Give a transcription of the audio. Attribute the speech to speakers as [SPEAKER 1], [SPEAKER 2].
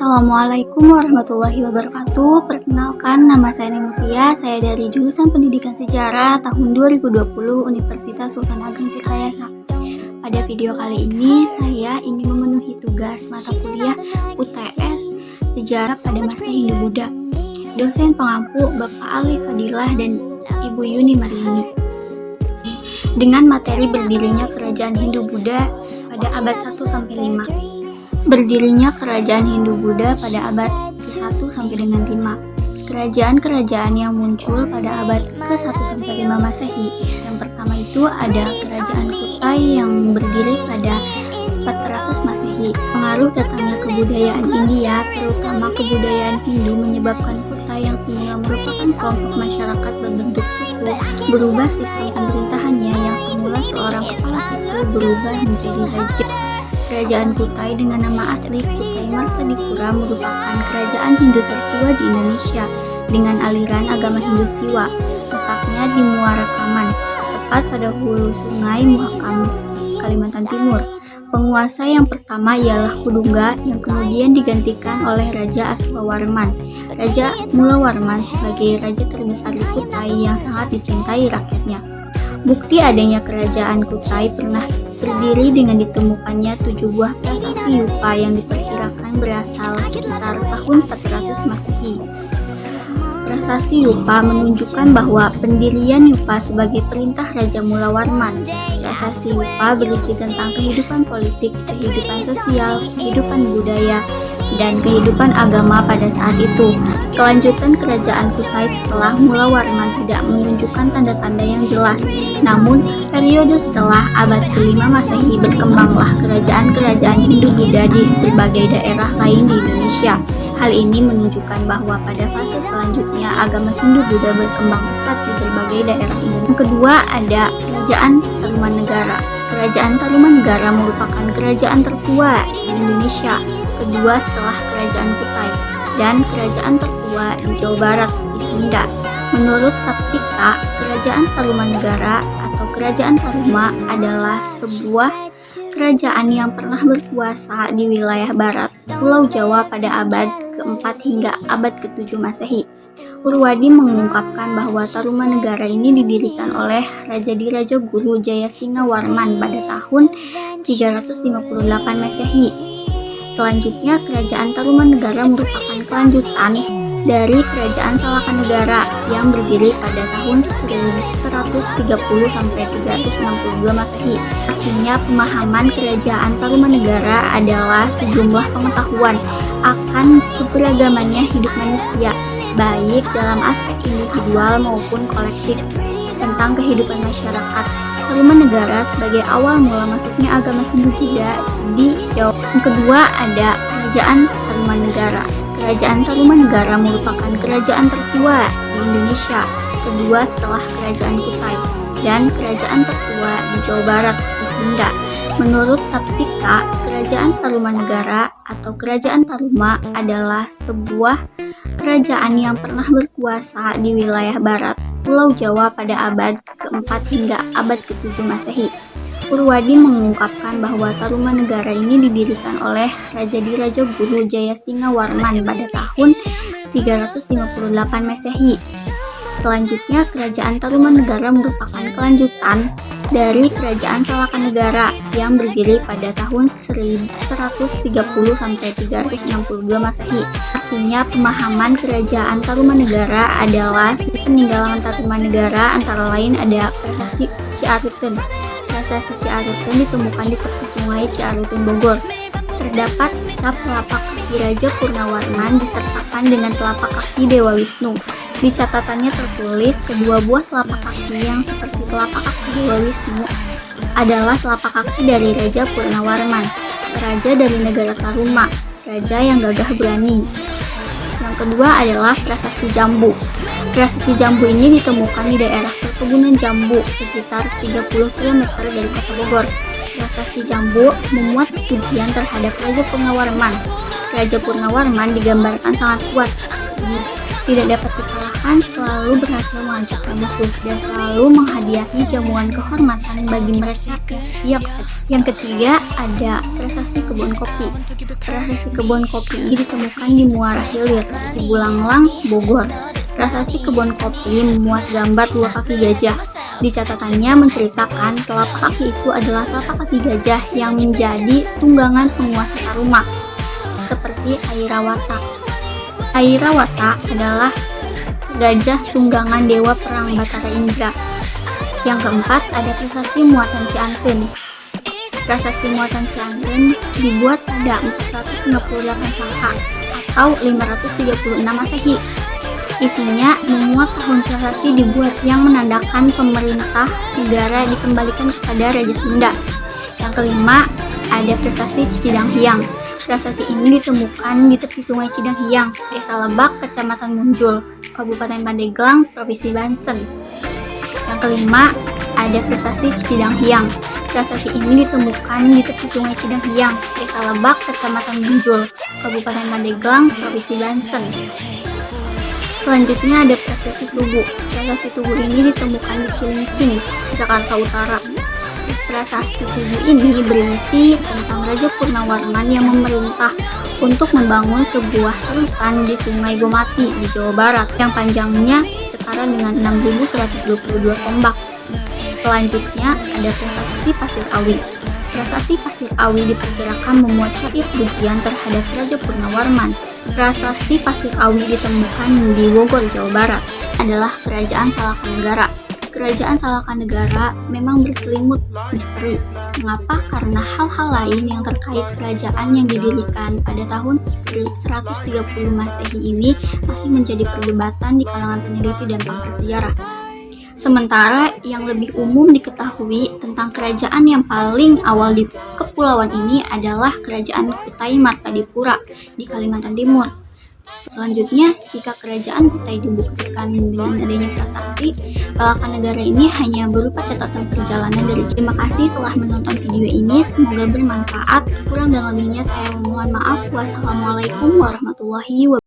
[SPEAKER 1] Assalamualaikum warahmatullahi wabarakatuh. Perkenalkan, nama saya Nemutia. Saya dari jurusan Pendidikan Sejarah tahun 2020 Universitas Sultan Ageng Tirtayasa. Pada video kali ini, saya ingin memenuhi tugas mata kuliah UTS Sejarah pada masa Hindu-Buddha. Dosen pengampu Bapak Ali Fadilah dan Ibu Yuni Marini. Dengan materi berdirinya kerajaan Hindu-Buddha pada abad 1-5. Berdirinya kerajaan Hindu-Buddha pada abad ke-1 sampai dengan 5. Kerajaan-kerajaan yang muncul pada abad ke-1 sampai 5 Masehi. Yang pertama itu ada kerajaan Kutai yang berdiri pada 400 Masehi. Pengaruh datangnya kebudayaan India, terutama kebudayaan Hindu, menyebabkan Kutai yang semula merupakan kelompok masyarakat berbentuk suku, berubah sistem pemerintahannya yang semula seorang kepala suku berubah menjadi raja. Kerajaan Kutai dengan nama asli Kutai Martadipura merupakan kerajaan Hindu tertua di Indonesia dengan aliran agama Hindu Siwa. Letaknya di Muara Kaman, tepat pada hulu sungai Muakam, Kalimantan Timur. Penguasa yang pertama ialah Kudungga yang kemudian digantikan oleh Raja Aswawarman. Raja Mulawarman sebagai raja terbesar di Kutai yang sangat dicintai rakyatnya. Bukti adanya kerajaan Kutai pernah berdiri dengan ditemukannya 7 buah prasasti Yupa yang diperkirakan berasal sekitar tahun 400 Masehi. Prasasti Yupa menunjukkan bahwa pendirian Yupa sebagai perintah Raja Mulawarman. Prasasti Yupa berisi tentang kehidupan politik, kehidupan sosial, kehidupan budaya, dan kehidupan agama pada saat itu. Kelanjutan kerajaan Kutai setelah Mulawarman tidak menunjukkan tanda-tanda yang jelas. Namun, periode setelah abad ke-5 Masehi berkembanglah kerajaan-kerajaan Hindu-Buddha di berbagai daerah lain di Indonesia. Hal ini menunjukkan bahwa pada fase selanjutnya agama Hindu-Buddha berkembang pesat di berbagai daerah Indonesia. Yang kedua ada Kerajaan Tarumanegara. Kerajaan Tarumanegara merupakan kerajaan tertua di Indonesia, kedua setelah Kerajaan Kutai, dan kerajaan tertua di Jawa Barat di Sunda. Menurut Saptika, Kerajaan Tarumanegara atau Kerajaan Taruma adalah sebuah kerajaan yang pernah berkuasa di wilayah barat Pulau Jawa pada abad ke-4 hingga abad ke-7 Masehi. Purwadi mengungkapkan bahwa Tarumanegara ini didirikan oleh Raja Diraja Guru Jayasingawarman pada tahun 358 Masehi. Selanjutnya, Kerajaan Tarumanegara merupakan kelanjutan dari Kerajaan Salakanegara yang berdiri pada tahun 1130 sampai 362 Masehi. Artinya, pemahaman Kerajaan Tarumanegara adalah sejumlah pengetahuan akan keberagamannya hidup manusia, baik dalam aspek individual maupun kolektif, tentang kehidupan masyarakat. Tarumanegara sebagai awal mula masuknya agama Hindu-Buddha di Jawa. Yang kedua ada Kerajaan Tarumanegara. Kerajaan Tarumanegara merupakan kerajaan tertua di Indonesia, kedua setelah Kerajaan Kutai, dan kerajaan tertua di Jawa Barat di Sunda. Menurut Saptika, Kerajaan Tarumanegara atau Kerajaan Taruma adalah sebuah kerajaan yang pernah berkuasa di wilayah barat Pulau Jawa pada abad ke-4 hingga abad ke-7 Masehi. Purwadi mengungkapkan bahwa Tarumanegara ini didirikan oleh Raja Diraja Guru Jayasingawarman pada tahun 358 Masehi. Selanjutnya, Kerajaan Tarumanegara merupakan kelanjutan dari Kerajaan Salakanegara yang berdiri pada tahun 1130 sampai 362 Masehi. Artinya, pemahaman Kerajaan Tarumanegara adalah peninggalan Tarumanegara antara lain ada prasasti Ciaruten. Prasasti Ciaruten ditemukan di tepi sungai Ciaruten Bogor. Terdapat cap telapak kaki Raja Purnawarman disertakan dengan telapak kaki Dewa Wisnu. Di catatannya tertulis kedua buah telapak kaki yang seperti telapak kaki Dewa Wisnu adalah telapak kaki dari Raja Purnawarman, raja dari negara Taruma, raja yang gagah berani. Yang kedua adalah Prasasti Jambu. Prasasti Jambu ini ditemukan di daerah perkebunan jambu sekitar 30 km dari kota Bogor. Prasasti Jambu memuat pujian terhadap Raja Purnawarman. Raja Purnawarman digambarkan sangat kuat, tidak dapat dikalahkan bahkan selalu berhasil menghancurkan musuh dan selalu menghadiahi jamuan kehormatan bagi mereka yang siap. Yang ketiga ada prasasti kebun kopi. Prasasti kebun kopi ini ditemukan di Muara Hilir, Bulanglang, Bogor. Prasasti kebun kopi memuat gambar 2 kaki gajah. Di catatannya menceritakan telapak kaki itu adalah telapak kaki gajah yang menjadi tunggangan penguasa Taruma, seperti Airawata. Airawata adalah gajah tunggangan dewa perang Batara Indra. Yang keempat ada prasasti muatan Cianten. Prasasti muatan Cianten dibuat pada 458 Saka atau 536 Masehi. Isinya memuat tahun prasasti dibuat yang menandakan pemerintah negara dikembalikan kepada Raja Sunda. Yang kelima ada prasasti Cidang Hiang. Prasasti ini ditemukan di tepi sungai Cidang Hiang, Desa Lebak, Kecamatan Munjul, Kabupaten Pandeglang, Provinsi Banten. Yang kelima ada prasasti Cidang Hiang. Prasasti ini ditemukan di tepi sungai Cidang Hiang, Desa Lebak, Kecamatan Munjul, Kabupaten Pandeglang, Provinsi Banten. Selanjutnya ada prasasti Tugu. Prasasti Tugu ini ditemukan di Cilincing, Jakarta Utara. Prasasti Tugu ini berisi tentang Raja Purnawarman yang memerintah untuk membangun sebuah terusan di Sungai Gomati di Jawa Barat yang panjangnya setara dengan 6.122 tombak. Selanjutnya ada prasasti Pasir Awi. Prasasti Pasir Awi diperkirakan memuat syair pujian terhadap Raja Purnawarman. Prasasti Pasir Awi ditemukan di Bogor, Jawa Barat, adalah Kerajaan Salakanegara. Kerajaan Salakanegara memang berselimut misteri. Mengapa? Karena hal-hal lain yang terkait kerajaan yang didirikan pada tahun 130 Masehi ini masih menjadi perdebatan di kalangan peneliti dan pakar sejarah. Sementara yang lebih umum diketahui tentang kerajaan yang paling awal di kepulauan ini adalah Kerajaan Kutai Martadipura di Kalimantan Timur. Selanjutnya, jika Kerajaan Kutai dibuktikan dengan adanya prasasti, Salakanegara ini hanya berupa catatan perjalanan dari. Terima kasih telah menonton video ini, semoga bermanfaat. Kurang dan lebihnya saya memohon maaf. Wassalamualaikum warahmatullahi wabarakatuh.